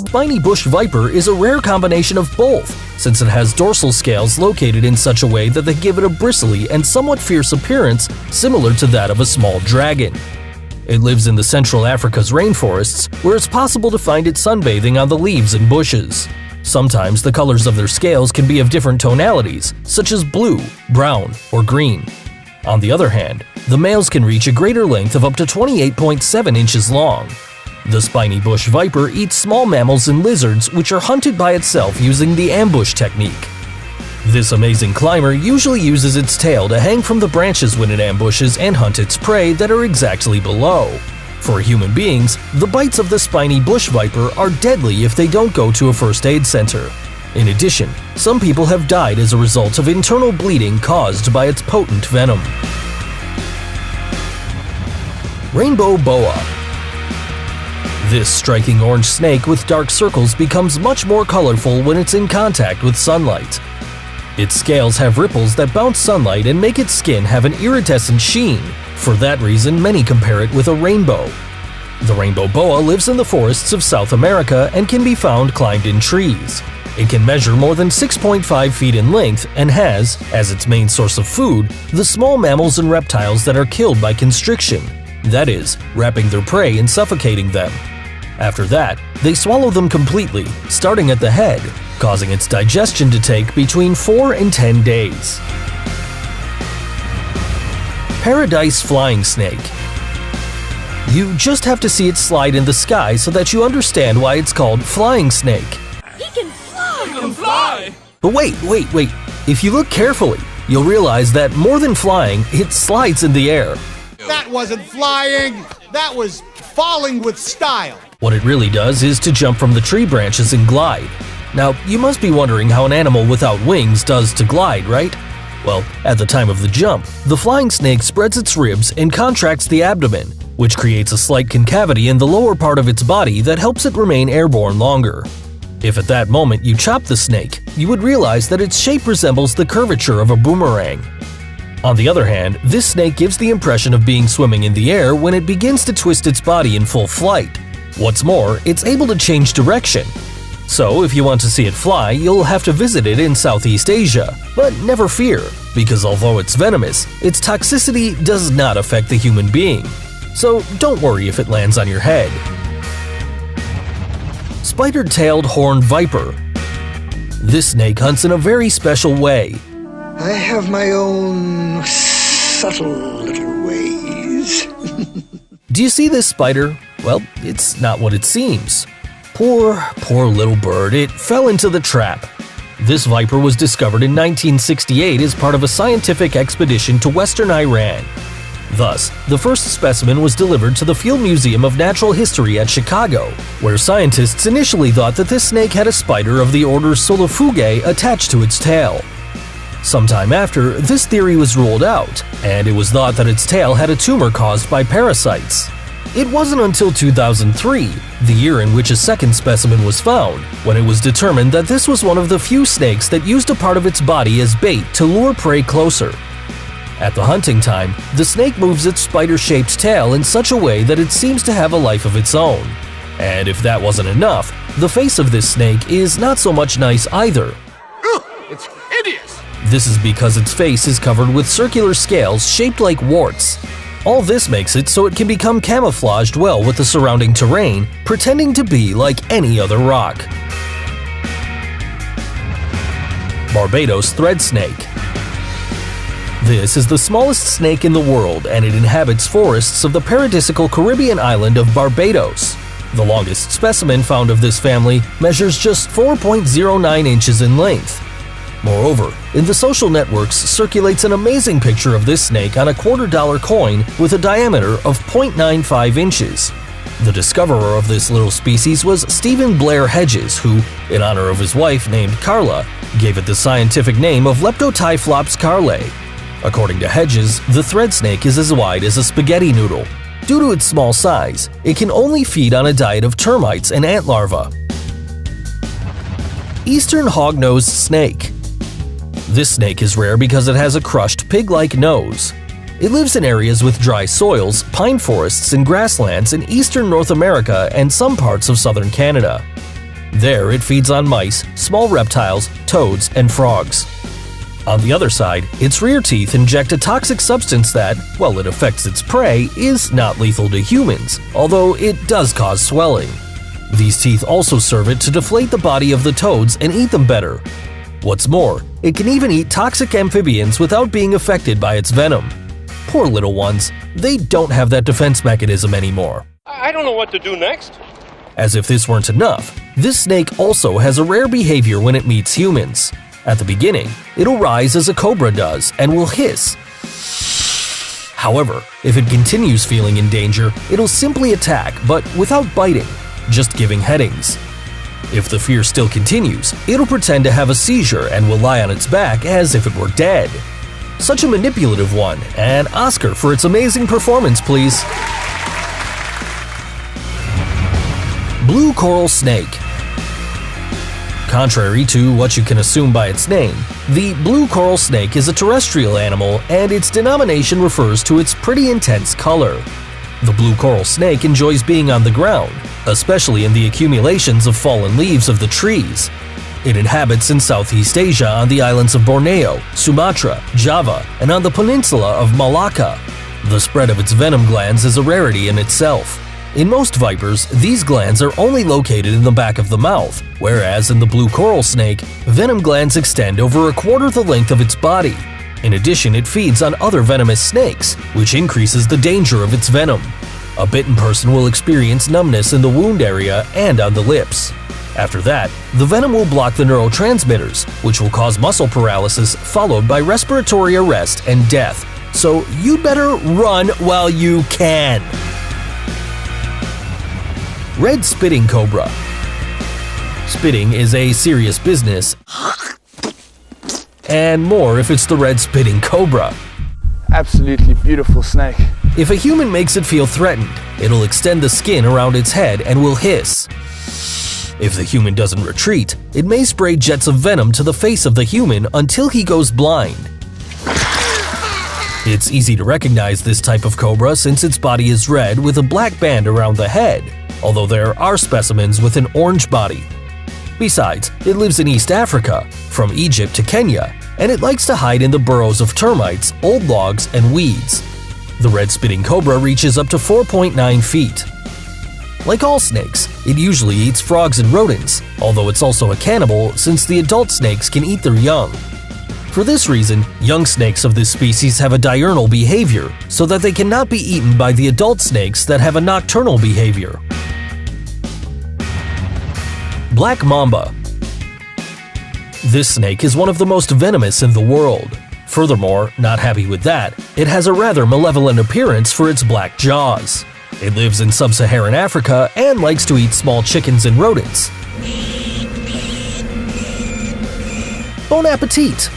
spiny bush viper is a rare combination of both, since it has dorsal scales located in such a way that they give it a bristly and somewhat fierce appearance similar to that of a small dragon. It lives in the Central Africa's rainforests, where it's possible to find it sunbathing on the leaves and bushes. Sometimes the colors of their scales can be of different tonalities, such as blue, brown, or green. On the other hand, the males can reach a greater length of up to 28.7 inches long. The spiny bush viper eats small mammals and lizards, which are hunted by itself using the ambush technique. This amazing climber usually uses its tail to hang from the branches when it ambushes and hunts its prey that are exactly below. For human beings, the bites of the spiny bush viper are deadly if they don't go to a first aid center. In addition, some people have died as a result of internal bleeding caused by its potent venom. Rainbow boa. This striking orange snake with dark circles becomes much more colorful when it's in contact with sunlight. Its scales have ripples that bounce sunlight and make its skin have an iridescent sheen. For that reason, many compare it with a rainbow. The rainbow boa lives in the forests of South America and can be found climbed in trees. It can measure more than 6.5 feet in length and has, as its main source of food, the small mammals and reptiles that are killed by constriction, that is, wrapping their prey and suffocating them. After that, they swallow them completely, starting at the head, causing its digestion to take between 4 and 10 days. Paradise flying snake. You just have to see it slide in the sky so that you understand why it's called flying snake. He can fly! He can fly! But wait. If you look carefully, you'll realize that more than flying, it slides in the air. That wasn't flying! That was falling with style! What it really does is to jump from the tree branches and glide. Now, you must be wondering how an animal without wings does to glide, right? Well, at the time of the jump, the flying snake spreads its ribs and contracts the abdomen, which creates a slight concavity in the lower part of its body that helps it remain airborne longer. If at that moment you chop the snake, you would realize that its shape resembles the curvature of a boomerang. On the other hand, this snake gives the impression of being swimming in the air when it begins to twist its body in full flight. What's more, it's able to change direction. So if you want to see it fly, you'll have to visit it in Southeast Asia. But never fear, because although it's venomous, its toxicity does not affect the human being. So don't worry if it lands on your head. Spider-tailed horned viper. This snake hunts in a very special way. I have my own subtle little ways. Do you see this spider? Well, it's not what it seems. Poor little bird, it fell into the trap. This viper was discovered in 1968 as part of a scientific expedition to western Iran. Thus, the first specimen was delivered to the Field Museum of Natural History at Chicago, where scientists initially thought that this snake had a spider of the order Solifugae attached to its tail. Sometime after, this theory was ruled out, and it was thought that its tail had a tumor caused by parasites. It wasn't until 2003, the year in which a second specimen was found, when it was determined that this was one of the few snakes that used a part of its body as bait to lure prey closer. At the hunting time, the snake moves its spider-shaped tail in such a way that it seems to have a life of its own. And if that wasn't enough, the face of this snake is not so much nice either. It's hideous! This is because its face is covered with circular scales shaped like warts. All this makes it so it can become camouflaged well with the surrounding terrain, pretending to be like any other rock. Barbados thread snake. This is the smallest snake in the world, and it inhabits forests of the paradisiacal Caribbean island of Barbados. The longest specimen found of this family measures just 4.09 inches in length. Moreover, in the social networks circulates an amazing picture of this snake on a $quarter coin with a diameter of 0.95 inches. The discoverer of this little species was Stephen Blair Hedges, who, in honor of his wife named Carla, gave it the scientific name of Leptotyphlops carlae. According to Hedges, the thread snake is as wide as a spaghetti noodle. Due to its small size, it can only feed on a diet of termites and ant larvae. Eastern hognose snake. This snake is rare because it has a crushed pig-like nose. It lives in areas with dry soils, pine forests, and grasslands in eastern North America and some parts of southern Canada. There it feeds on mice, small reptiles, toads, and frogs. On the other side, its rear teeth inject a toxic substance that, while it affects its prey, is not lethal to humans, although it does cause swelling. These teeth also serve it to deflate the body of the toads and eat them better. What's more, it can even eat toxic amphibians without being affected by its venom. Poor little ones, they don't have that defense mechanism anymore. I don't know what to do next. As if this weren't enough, this snake also has a rare behavior when it meets humans. At the beginning, it'll rise as a cobra does and will hiss. However, if it continues feeling in danger, it'll simply attack, but without biting, just giving headings. If the fear still continues, it'll pretend to have a seizure and will lie on its back as if it were dead. Such a manipulative one, an Oscar for its amazing performance, please. Blue coral snake. Contrary to what you can assume by its name, the blue coral snake is a terrestrial animal and its denomination refers to its pretty intense color. The blue coral snake enjoys being on the ground, especially in the accumulations of fallen leaves of the trees. It inhabits in Southeast Asia on the islands of Borneo, Sumatra, Java, and on the peninsula of Malacca. The spread of its venom glands is a rarity in itself. In most vipers, these glands are only located in the back of the mouth, whereas in the blue coral snake, venom glands extend over a quarter the length of its body. In addition, it feeds on other venomous snakes, which increases the danger of its venom. A bitten person will experience numbness in the wound area and on the lips. After that, the venom will block the neurotransmitters, which will cause muscle paralysis followed by respiratory arrest and death. So you'd better run while you can. Red spitting cobra. Spitting is a serious business, and more if it's the red spitting cobra. Absolutely beautiful snake. If a human makes it feel threatened, it'll extend the skin around its head and will hiss. If the human doesn't retreat, it may spray jets of venom to the face of the human until he goes blind. It's easy to recognize this type of cobra since its body is red with a black band around the head, although there are specimens with an orange body. Besides, it lives in East Africa, from Egypt to Kenya, and it likes to hide in the burrows of termites, old logs, and weeds. The red spitting cobra reaches up to 4.9 feet. Like all snakes, it usually eats frogs and rodents, although it's also a cannibal since the adult snakes can eat their young. For this reason, young snakes of this species have a diurnal behavior, so that they cannot be eaten by the adult snakes that have a nocturnal behavior. Black mamba. This snake is one of the most venomous in the world. Furthermore, not happy with that, it has a rather malevolent appearance for its black jaws. It lives in sub-Saharan Africa and likes to eat small chickens and rodents. Bon appetit!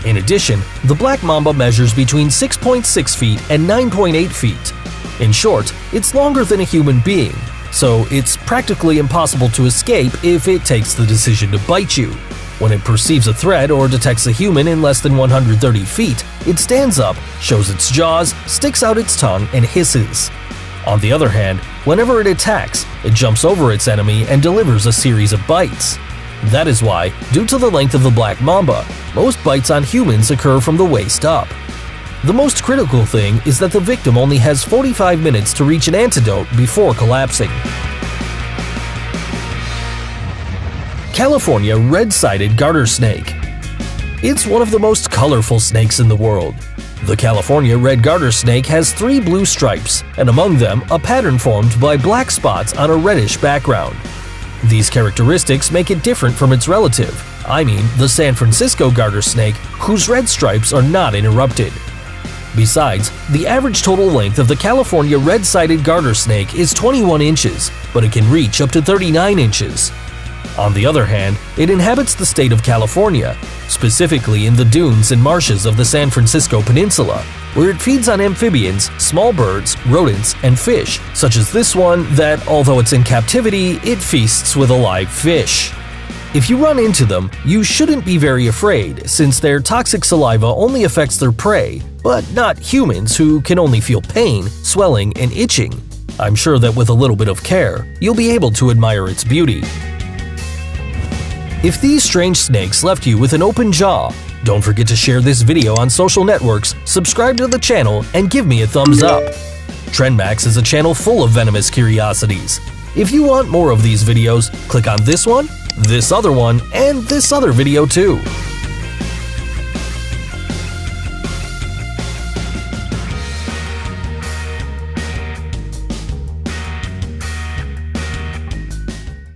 In addition, the black mamba measures between 6.6 feet and 9.8 feet. In short, it's longer than a human being, so it's practically impossible to escape if it takes the decision to bite you. When it perceives a threat or detects a human in less than 130 feet, it stands up, shows its jaws, sticks out its tongue, and hisses. On the other hand, whenever it attacks, it jumps over its enemy and delivers a series of bites. That is why, due to the length of the black mamba, most bites on humans occur from the waist up. The most critical thing is that the victim only has 45 minutes to reach an antidote before collapsing. California red-sided garter snake. It's one of the most colorful snakes in the world. The California red garter snake has 3 blue stripes, and among them a pattern formed by black spots on a reddish background. These characteristics make it different from its relative, the San Francisco garter snake, whose red stripes are not interrupted. Besides, the average total length of the California red-sided garter snake is 21 inches, but it can reach up to 39 inches. On the other hand, it inhabits the state of California, specifically in the dunes and marshes of the San Francisco Peninsula, where it feeds on amphibians, small birds, rodents, and fish, such as this one that, although it's in captivity, it feasts with a live fish. If you run into them, you shouldn't be very afraid, since their toxic saliva only affects their prey, but not humans who can only feel pain, swelling, and itching. I'm sure that with a little bit of care, you'll be able to admire its beauty. If these strange snakes left you with an open jaw, don't forget to share this video on social networks, subscribe to the channel, and give me a thumbs up. TrendMax is a channel full of venomous curiosities. If you want more of these videos, click on this one, this other one, and this other video too.